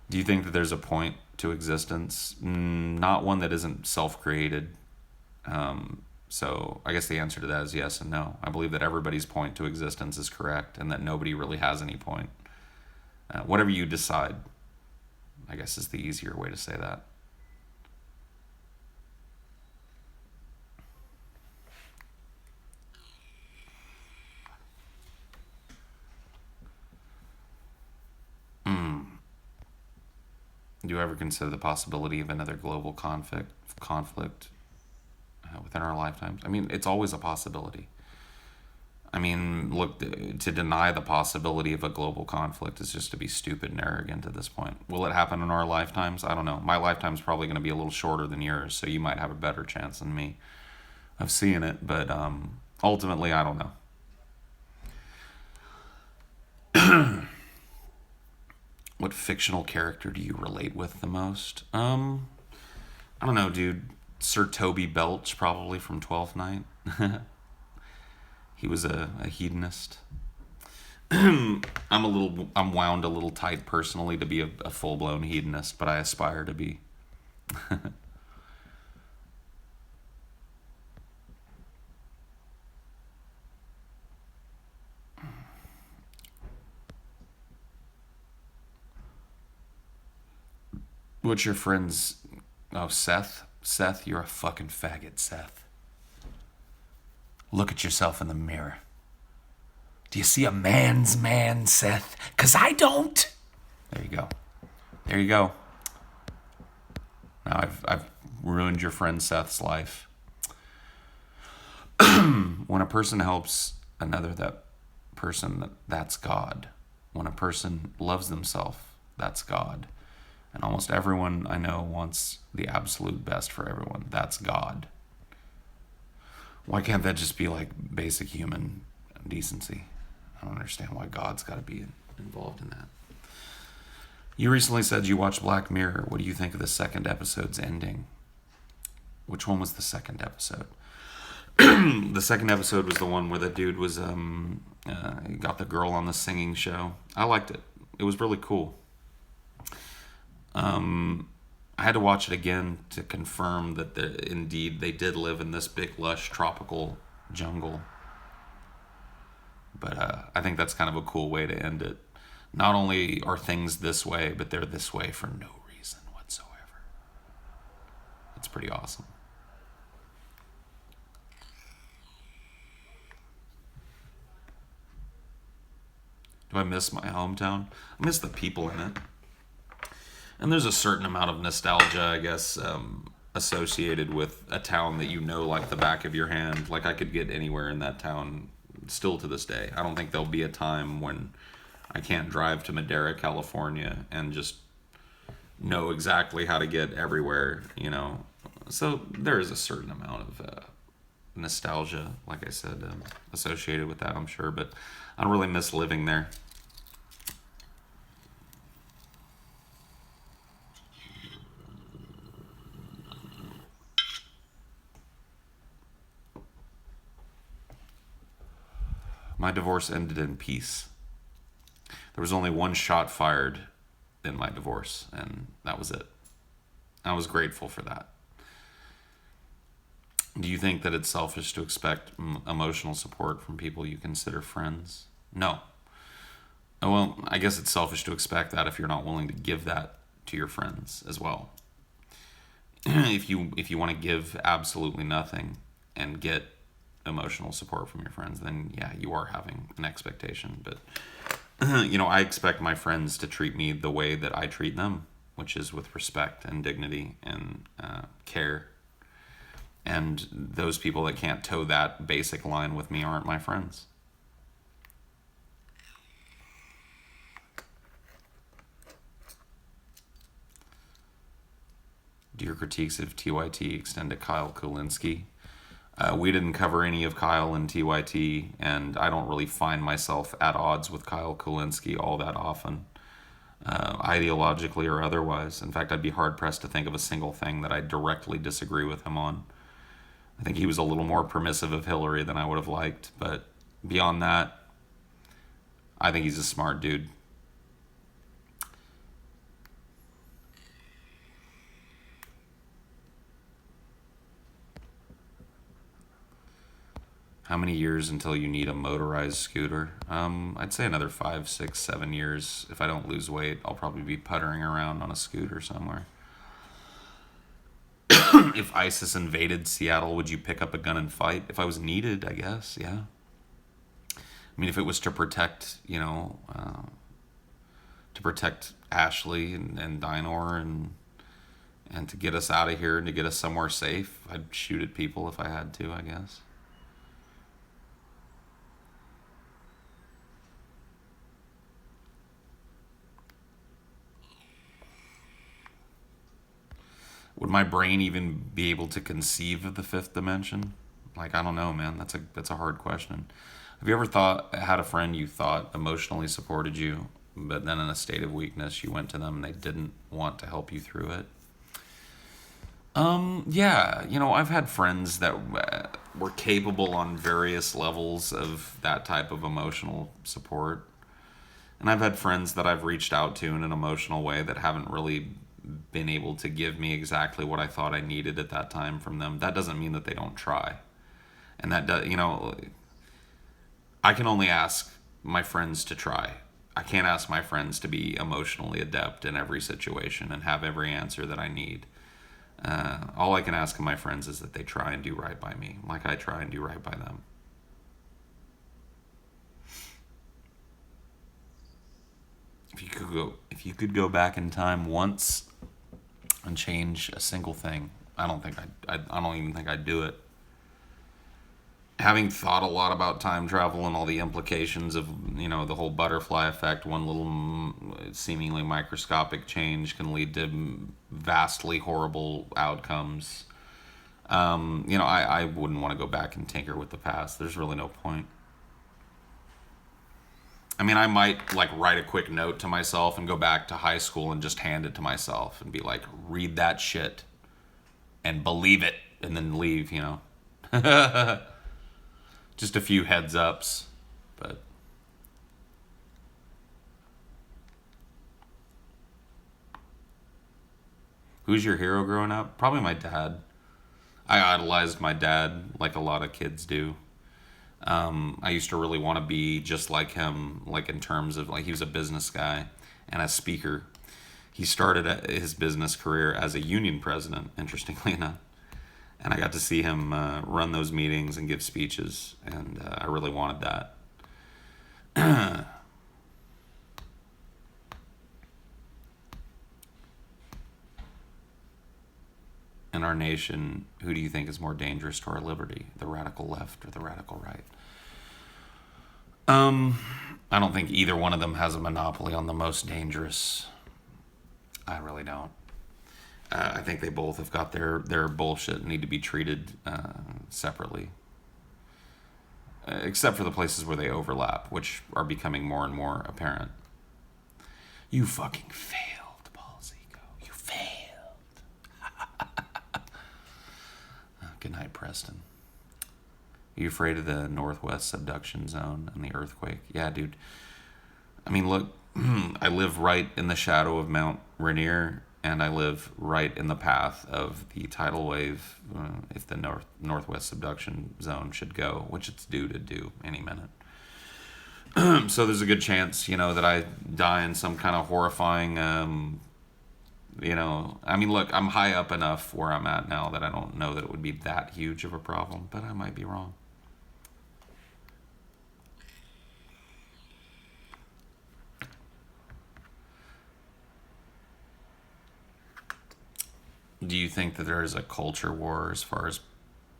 Do you think that there's a point to existence? Not one that isn't self-created. So I guess the answer to that is yes and no. I believe that everybody's point to existence is correct and that nobody really has any point. Whatever you decide, I guess, is the easier way to say that. Do you ever consider the possibility of another global conflict within our lifetimes? I mean, it's always a possibility. I mean, look, to deny the possibility of a global conflict is just to be stupid and arrogant at this point. Will it happen in our lifetimes? I don't know. My lifetime's probably going to be a little shorter than yours, so you might have a better chance than me of seeing it. But ultimately, I don't know. What fictional character do you relate with the most? I don't know, dude. Sir Toby Belch, probably from Twelfth Night. He was a hedonist. I'm wound a little tight personally to be a full blown hedonist, but I aspire to be. What's your friend's? Oh, Seth. Seth, you're a fucking faggot, Seth. Look at yourself in the mirror. Do you see a man's man, Seth? 'Cause I don't. There you go. There you go. Now I've ruined your friend Seth's life. When a person helps another that's God. When a person loves themselves, that's God. And almost everyone I know wants the absolute best for everyone. That's God. Why can't that just be like basic human decency? I don't understand why God's got to be involved in that. You recently said you watched Black Mirror. What do you think of the second episode's ending? Which one was the second episode? The second episode was the one where the dude was got the girl on the singing show. I liked it. It was really cool. I had to watch it again to confirm that indeed they did live in this big lush tropical jungle. But I think that's kind of a cool way to end it. Not only are things this way, but they're this way for no reason whatsoever. It's pretty awesome. Do I miss my hometown? I miss the people in it. And there's a certain amount of nostalgia, I guess, associated with a town that you know like the back of your hand. Like I could get anywhere in that town still to this day. I don't think there'll be a time when I can't drive to Madera, California and just know exactly how to get everywhere, you know. So there is a certain amount of nostalgia, like I said, associated with that, I'm sure. But I don't really miss living there. My divorce ended in peace. There was only one shot fired in my divorce, and that was it. I was grateful for that. Do you think that it's selfish to expect emotional support from people you consider friends? No. Well, I guess it's selfish to expect that if you're not willing to give that to your friends as well. If you want to give absolutely nothing and get emotional support from your friends, then yeah, you are having an expectation. But I expect my friends to treat me the way that I treat them, which is with respect and dignity and care. And those people that can't toe that basic line with me aren't my friends. Do your critiques of TYT extend to Kyle Kulinski? We didn't cover any of Kyle and TYT, and I don't really find myself at odds with Kyle Kulinski all that often, ideologically or otherwise. In fact, I'd be hard-pressed to think of a single thing that I directly disagree with him on. I think he was a little more permissive of Hillary than I would have liked, but beyond that, I think he's a smart dude. How many years until you need a motorized scooter? I'd say another 5, 6, 7 years. If I don't lose weight, I'll probably be puttering around on a scooter somewhere. If ISIS invaded Seattle, would you pick up a gun and fight? If I was needed, I guess, yeah. I mean, if it was to protect, to protect Ashley and Dinor and to get us out of here and to get us somewhere safe, I'd shoot at people if I had to, I guess. Would my brain even be able to conceive of the fifth dimension? Like, I don't know, man. That's a hard question. Have you ever had a friend you thought emotionally supported you, but then in a state of weakness, you went to them and they didn't want to help you through it? Yeah. I've had friends that were capable on various levels of that type of emotional support. And I've had friends that I've reached out to in an emotional way that haven't really been able to give me exactly what I thought I needed at that time from them. That doesn't mean that they don't try. And that does, I can only ask my friends to try. I can't ask my friends to be emotionally adept in every situation and have every answer that I need. All I can ask of my friends is that they try and do right by me, like I try and do right by them. If you could go back in time once and change a single thing, I don't even think I'd do it. Having thought a lot about time travel and all the implications of the whole butterfly effect, one little seemingly microscopic change can lead to vastly horrible outcomes. I wouldn't want to go back and tinker with the past. There's really no point. I mean, I might write a quick note to myself and go back to high school and just hand it to myself and be like, read that shit and believe it, and then leave. Just a few heads ups, but who's your hero growing up? Probably my dad. I idolized my dad like a lot of kids do. I used to really want to be just like him, in terms of he was a business guy and a speaker. He started his business career as a union president, interestingly enough. And I got to see him run those meetings and give speeches, and I really wanted that. In our nation, who do you think is more dangerous to our liberty, the radical left or the radical right? I don't think either one of them has a monopoly on the most dangerous. I really don't. I think they both have got their bullshit and need to be treated separately. Except for the places where they overlap, which are becoming more and more apparent. You fucking failed, Paul Zico. You failed. Good night, Preston. Are you afraid of the Northwest subduction zone and the earthquake? Yeah, dude. I mean, look, I live right in the shadow of Mount Rainier, and I live right in the path of the tidal wave if the Northwest subduction zone should go, which it's due to do any minute. So there's a good chance, that I die in some kind of horrifying, I mean, look, I'm high up enough where I'm at now that I don't know that it would be that huge of a problem, but I might be wrong. Do you think that there is a culture war as far as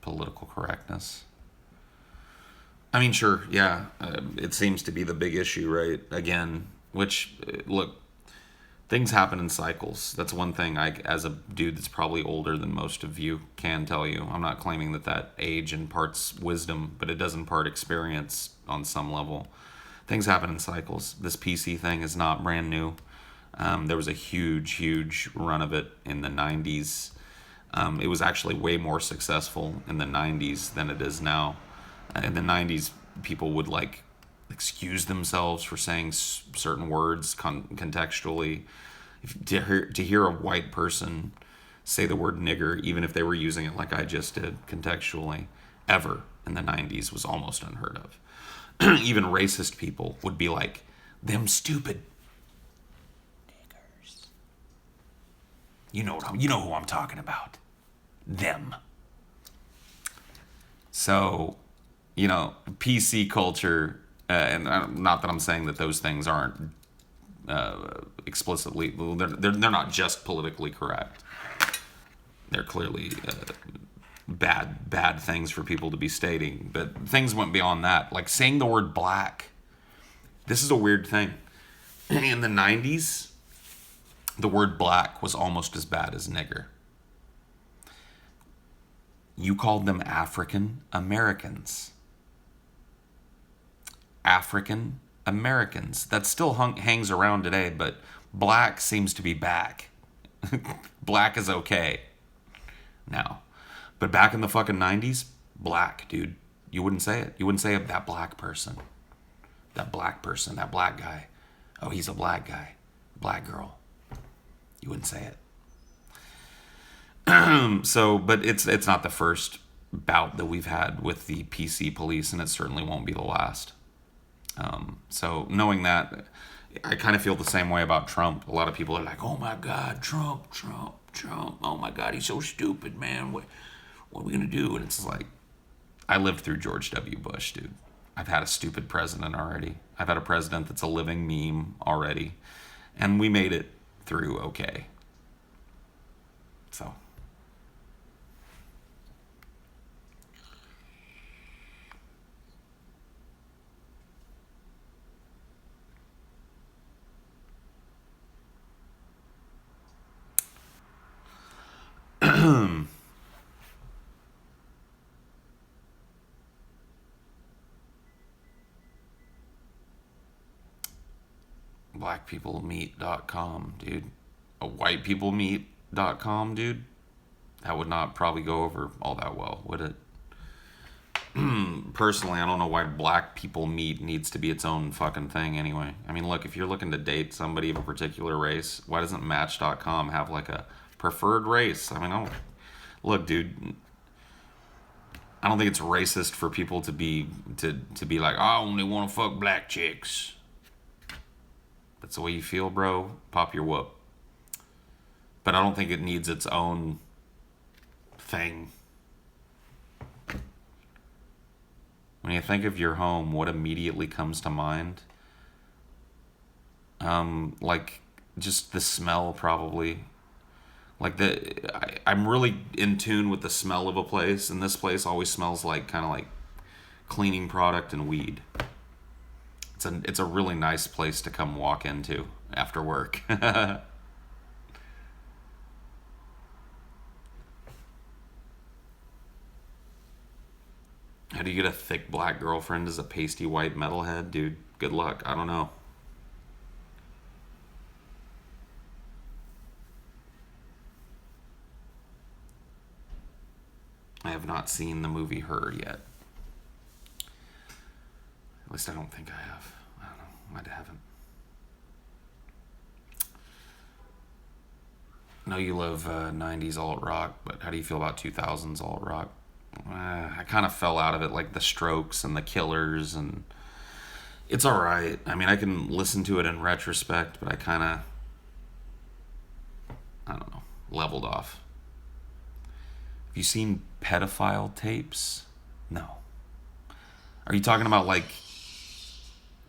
political correctness? I mean, sure, yeah. It seems to be the big issue, right? Again, which, look, things happen in cycles. That's one thing I, as a dude that's probably older than most of you, can tell you. I'm not claiming that age imparts wisdom, but it does impart experience on some level. Things happen in cycles. This PC thing is not brand new. There was a huge run of it in the 90s. It was actually way more successful in the 90s than it is now. In the 90s, people would like excuse themselves for saying certain words contextually. To hear a white person say the word nigger, even if they were using it like I just did contextually, ever in the 90s was almost unheard of. Even racist people would be like, them stupid niggers. You know who I'm talking about. Them. So, PC culture, and not that I'm saying that those things aren't explicitly, they're not just politically correct. They're clearly bad things for people to be stating, but things went beyond that. Like saying the word black. This is a weird thing. In the 90s, the word black was almost as bad as nigger. You called them African Americans. African Americans. That still hangs around today, but black seems to be back. Black is okay now. But back in the fucking 90s, black, dude. You wouldn't say it. You wouldn't say that black person. That black person, that black guy. Oh, he's a black guy. Black girl. You wouldn't say it. But it's not the first bout that we've had with the PC police, and it certainly won't be the last. So knowing that, I kind of feel the same way about Trump. A lot of people are like, oh my God, Trump. Oh my God, he's so stupid, man. What are we going to do? And it's like, I lived through George W. Bush, dude. I've had a stupid president already. I've had a president that's a living meme already. And we made it through okay. So. Blackpeoplemeet.com, dude. Whitepeoplemeet.com, dude. That would not probably go over all that well, would it? Personally, I don't know why Black People Meet needs to be its own fucking thing anyway. I mean, look, if you're looking to date somebody of a particular race, why doesn't Match.com have like a preferred race? I mean, look, dude, I don't think it's racist for people to be like, I only want to fuck black chicks. That's the way you feel, bro. Pop your whoop. But I don't think it needs its own thing. When you think of your home, what immediately comes to mind? Like just the smell, probably. Like I'm really in tune with the smell of a place, and this place always smells like kind of like cleaning product and weed. It's a really nice place to come walk into after work. How do you get a thick black girlfriend as a pasty white metalhead? Dude, good luck. I don't know. I have not seen the movie Her yet. At least I don't think I have. I don't know. I haven't. I know you love 90s alt rock, but how do you feel about 2000s alt rock? I kind of fell out of it, like the Strokes and the Killers, and it's all right. I mean, I can listen to it in retrospect, but I don't know, leveled off. Have you seen Pedophile Tapes? No. Are you talking about like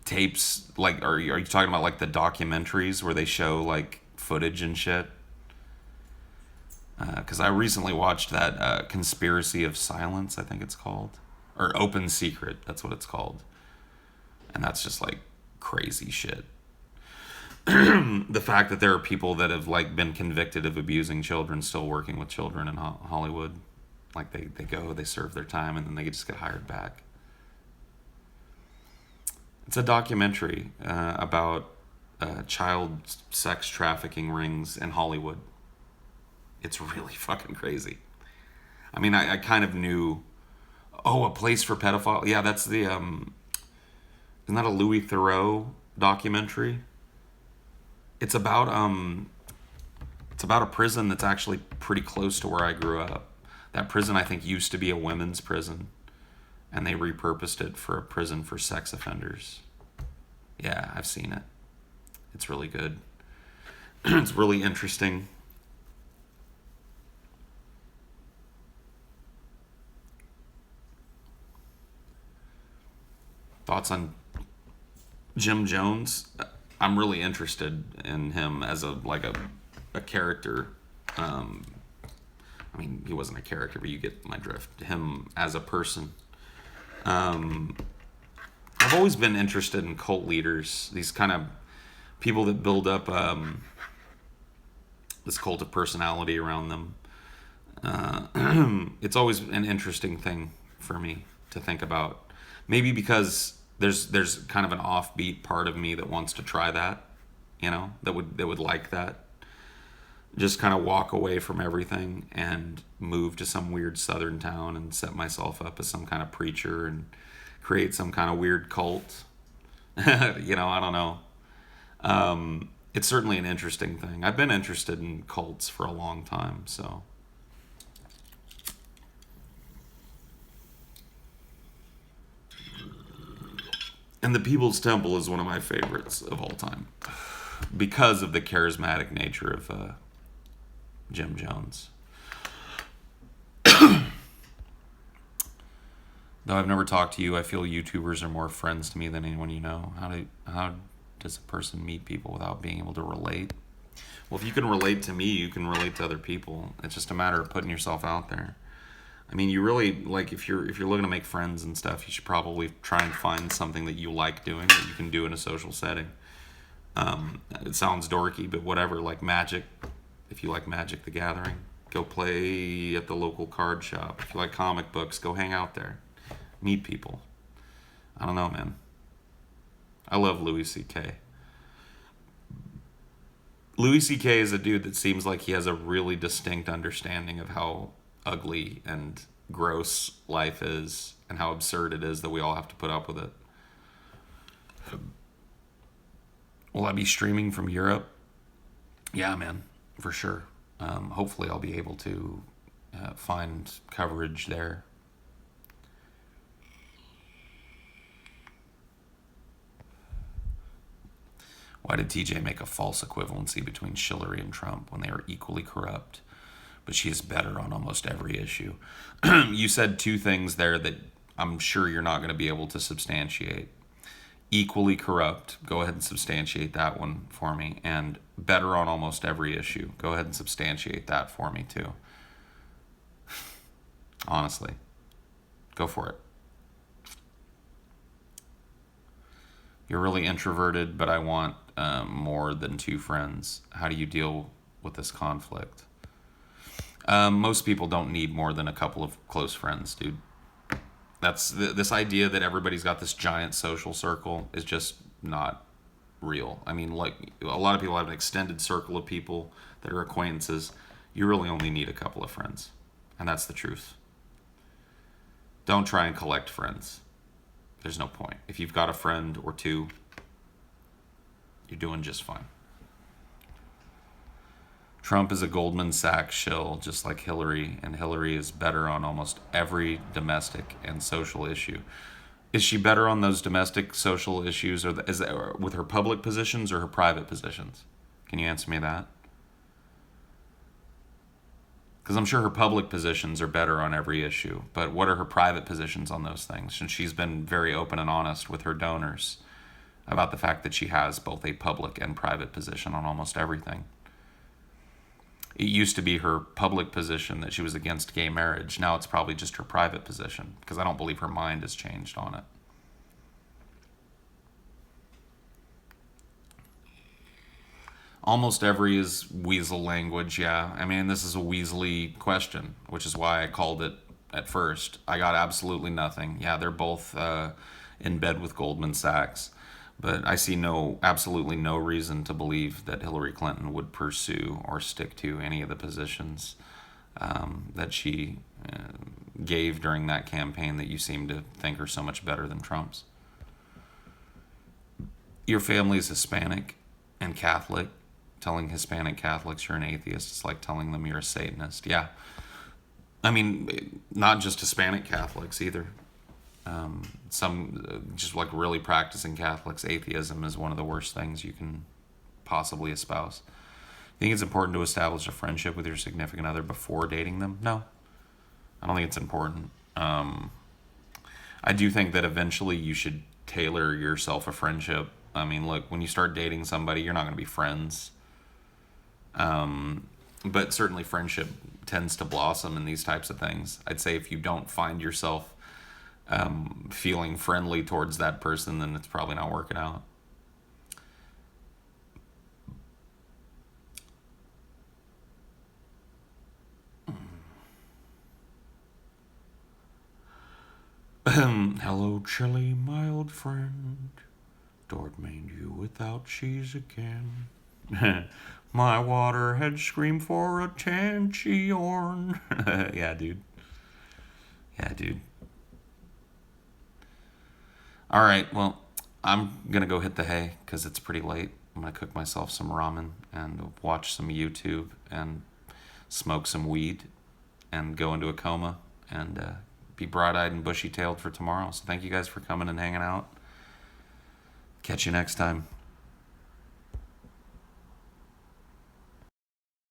tapes, like, are you talking about like the documentaries where they show like footage and shit? Because I recently watched that Conspiracy of Silence, I think it's called. Or Open Secret, that's what it's called. And that's just like crazy shit. The fact that there are people that have like been convicted of abusing children still working with children in Hollywood. Like they go, they serve their time, and then they just get hired back. It's a documentary about child sex trafficking rings in Hollywood. It's really fucking crazy. I mean, I kind of knew. Oh, A Place for Pedophiles. Yeah, that's the isn't that a Louis Theroux documentary? It's about a prison that's actually pretty close to where I grew up. That prison, I think, used to be a women's prison, and they repurposed it for a prison for sex offenders. Yeah, I've seen it. It's really good. It's really interesting. Thoughts on Jim Jones? I'm really interested in him as a character. I mean, he wasn't a character, but you get my drift. Him as a person. I've always been interested in cult leaders. These kind of people that build up this cult of personality around them. It's always an interesting thing for me to think about. Maybe because there's kind of an offbeat part of me that wants to try that, that would like that. Just kind of walk away from everything and move to some weird southern town and set myself up as some kind of preacher and create some kind of weird cult. I don't know. It's certainly an interesting thing. I've been interested in cults for a long time, so. And the People's Temple is one of my favorites of all time because of the charismatic nature of Jim Jones. Though I've never talked to you, I feel YouTubers are more friends to me than anyone you know. How does a person meet people without being able to relate? Well, if you can relate to me, you can relate to other people. It's just a matter of putting yourself out there. I mean, you really, like, if you're looking to make friends and stuff, you should probably try and find something that you like doing that you can do in a social setting. It sounds dorky, but whatever, like Magic. If you like Magic the Gathering, go play at the local card shop. If you like comic books, go hang out there. Meet people. I don't know, man. I love Louis C.K. Louis C.K. is a dude that seems like he has a really distinct understanding of how ugly and gross life is and how absurd it is that we all have to put up with it. Will I be streaming from Europe? Yeah, man, for sure. Hopefully I'll be able to find coverage there. Why did TJ make a false equivalency between Hillary and Trump when they are equally corrupt? But she is better on almost every issue. You said two things there that I'm sure you're not going to be able to substantiate. Equally corrupt, go ahead and substantiate that one for me. And better on almost every issue, go ahead and substantiate that for me too. Honestly, go for it. You're really introverted, but I want more than 2 friends. How do you deal with this conflict? Most people don't need more than a couple of close friends, dude. That's this idea that everybody's got this giant social circle is just not real. I mean, like, a lot of people have an extended circle of people that are acquaintances. You really only need a couple of friends, and that's the truth. Don't try and collect friends. There's no point. If you've got a friend or 2, you're doing just fine. Trump is a Goldman Sachs shill, just like Hillary, and Hillary is better on almost every domestic and social issue. Is she better on those domestic social issues, or is that with her public positions or her private positions? Can you answer me that? Because I'm sure her public positions are better on every issue, but what are her private positions on those things? And she's been very open and honest with her donors about the fact that she has both a public and private position on almost everything. It used to be her public position that she was against gay marriage. Now it's probably just her private position, because I don't believe her mind has changed on it. Almost every is weasel language, yeah. I mean, this is a weaselly question, which is why I called it at first. I got absolutely nothing. Yeah, they're both in bed with Goldman Sachs. But I see absolutely no reason to believe that Hillary Clinton would pursue or stick to any of the positions that she gave during that campaign that you seem to think are so much better than Trump's. Your family is Hispanic and Catholic. Telling Hispanic Catholics you're an atheist is like telling them you're a Satanist. Yeah. I mean, not just Hispanic Catholics either. Some just like really practicing Catholics, atheism is one of the worst things you can possibly espouse. Think it's important to establish a friendship with your significant other before dating them? No, I don't think it's important. I do think that eventually you should tailor yourself a friendship. I mean, look, when you start dating somebody, you're not going to be friends. But certainly friendship tends to blossom in these types of things. I'd say if you don't find yourself feeling friendly towards that person, then it's probably not working out. Hello, chilly, mild friend. Don't made you without cheese again. My waterhead screamed for attention. Yeah, dude. Yeah, dude. All right, well, I'm gonna go hit the hay because it's pretty late. I'm gonna cook myself some ramen and watch some YouTube and smoke some weed and go into a coma and be bright-eyed and bushy-tailed for tomorrow. So thank you guys for coming and hanging out. Catch you next time.